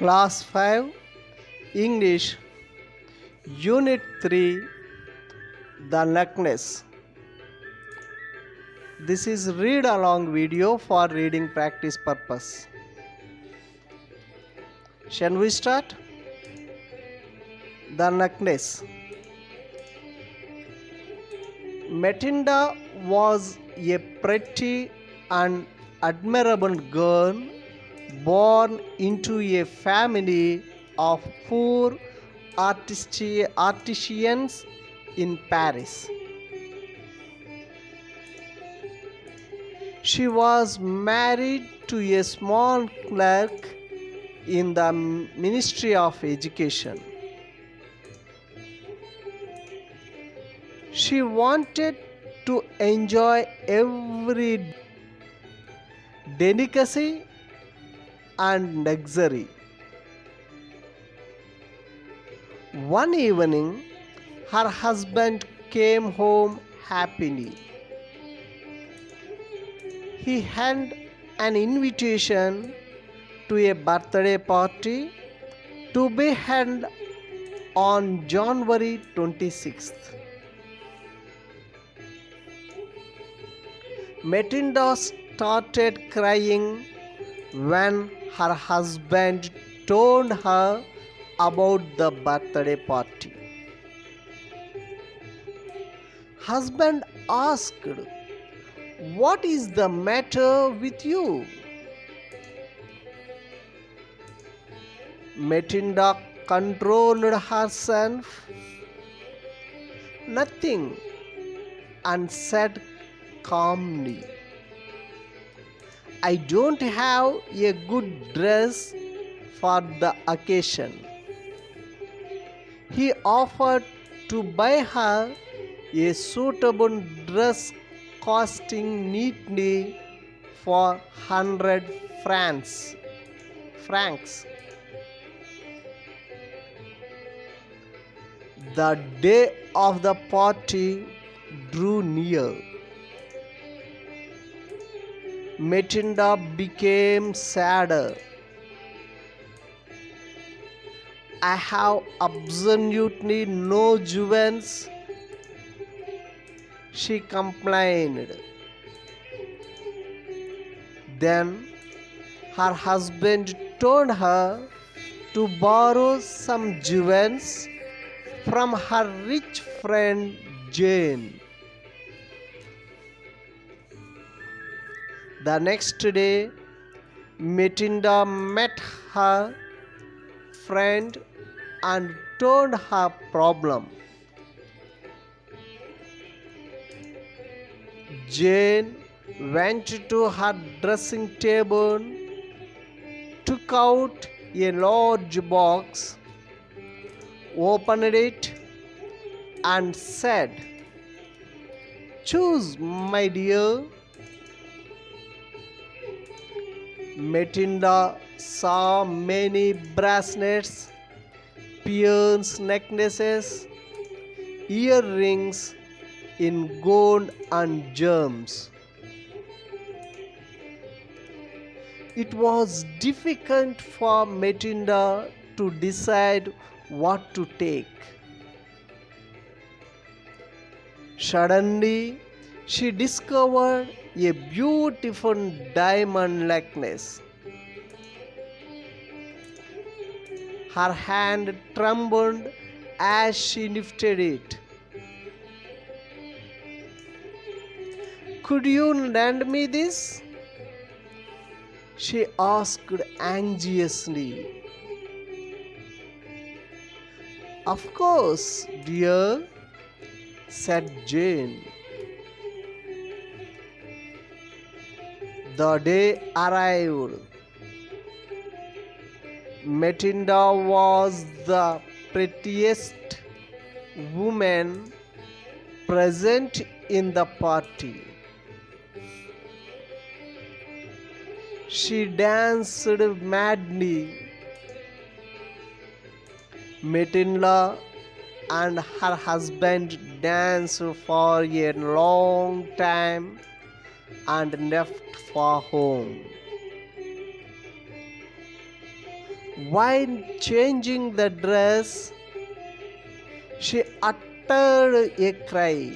Class 5 English Unit 3 The Likeness. This is read along video for reading practice purpose. Shall we start? The likeness. Matilda was a pretty and admirable girl born into a family of poor artisans in Paris. She was married to a small clerk in the Ministry of Education. She wanted to enjoy every delicacy and luxury. One evening, her husband came home happily. He had an invitation to a birthday party to be held on January 26th. Matilda started crying when her husband told her about the birthday party. Husband asked, "What is the matter with you?" Matilda controlled herself, "Nothing," and said calmly, "I don't have a good dress for the occasion." He offered to buy her a suitable dress costing neatly for 100 francs. The day of the party drew near. Matilda became sadder. "I have absolutely no jewels," she complained. Then her husband told her to borrow some jewels from her rich friend Jane. The next day, Matilda met her friend and told her problem. Jane went to her dressing table, took out a large box, opened it, and said, "Choose, my dear." Matilda saw many bracelets, pearls necklaces, earrings in gold and gems. It was difficult for Matilda to decide what to take. Suddenly, she discovered a beautiful diamond necklace. Her hand trembled as she lifted it. "Could you lend me this?" she asked anxiously. "Of course, dear," said Jane. The day arrived. Matilda was the prettiest woman present in the party. She danced madly. Matilda and her husband danced for a long time and left for home. While changing the dress, she uttered a cry.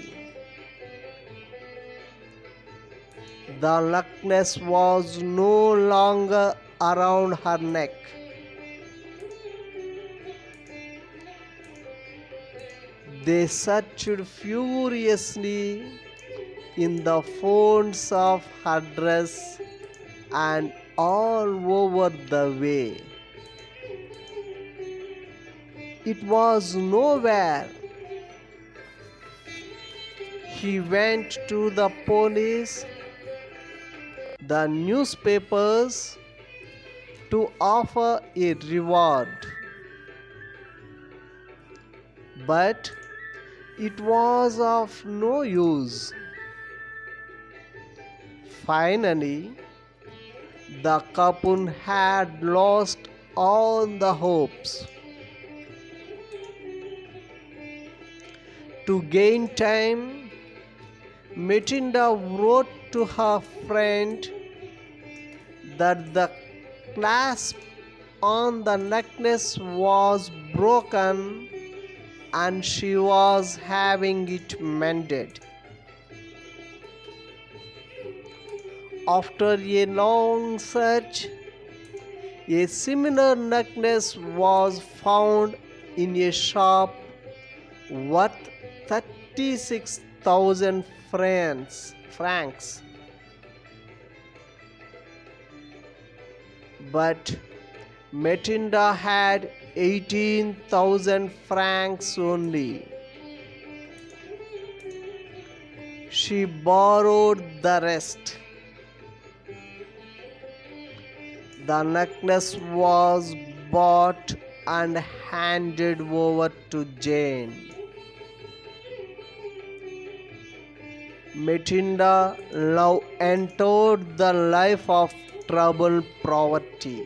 The necklace was no longer around her neck. They searched furiously in the folds of her dress and all over the way. It was nowhere. He went to the police, the newspapers, to offer a reward. But it was of no use. Finally, the couple had lost all the hopes. To gain time, Matilda wrote to her friend that the clasp on the necklace was broken and she was having it mended. After a long search, a similar necklace was found in a shop worth 36,000 francs. But Matilda had 18,000 francs only. She borrowed the rest. The necklace was bought and handed over to Jane. Matilda now entered the life of troubled poverty.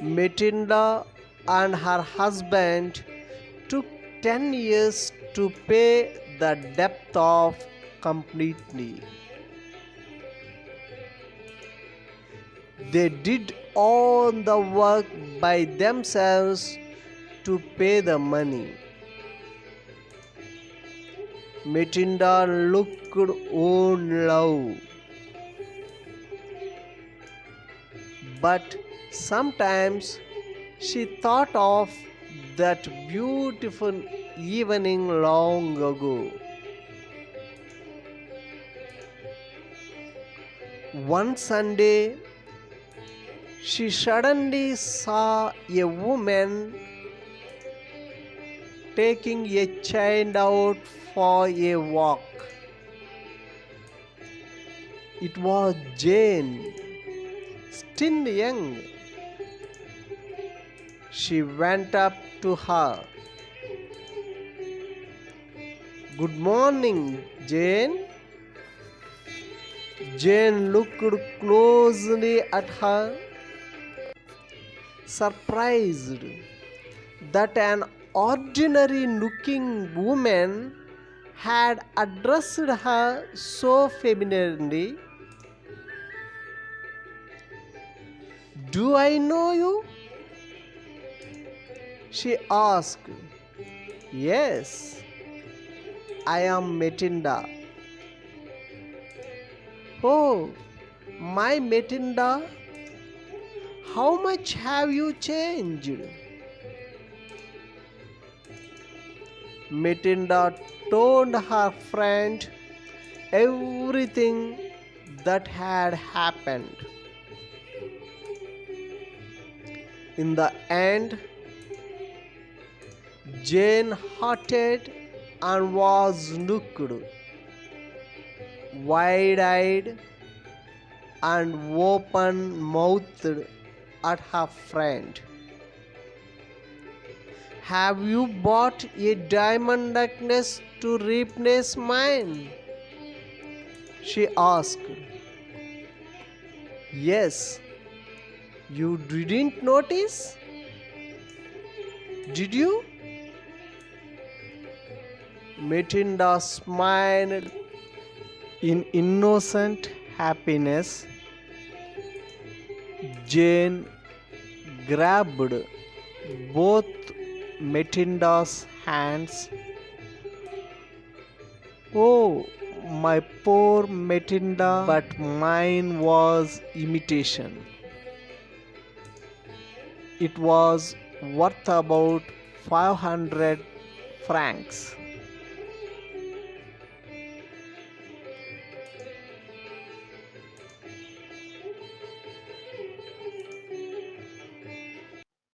Matilda and her husband took 10 years to pay the debt off completely. They did all the work by themselves to pay the money. Matilda looked on love, but sometimes she thought of that beautiful evening long ago. One Sunday, she suddenly saw a woman taking a child out for a walk. It was Jane, still young. She went up to her. "Good morning, Jane." Jane looked closely at her, surprised that an ordinary looking woman had addressed her so familiarly. "Do I know you?" she asked. "Yes, I am Matilda." "Oh, my Matilda, how much have you changed?" Matilda told her friend everything that had happened. In the end, Jane hearted and was looked wide-eyed and open-mouthed at her friend. "Have you bought a diamond necklace to replace mine?" she asked. "Yes. You didn't notice? Did you?" Matilda smiled in innocent happiness. Jane grabbed both Matilda's hands. Oh, my poor Matilda, but mine was imitation. It was worth about 500 francs.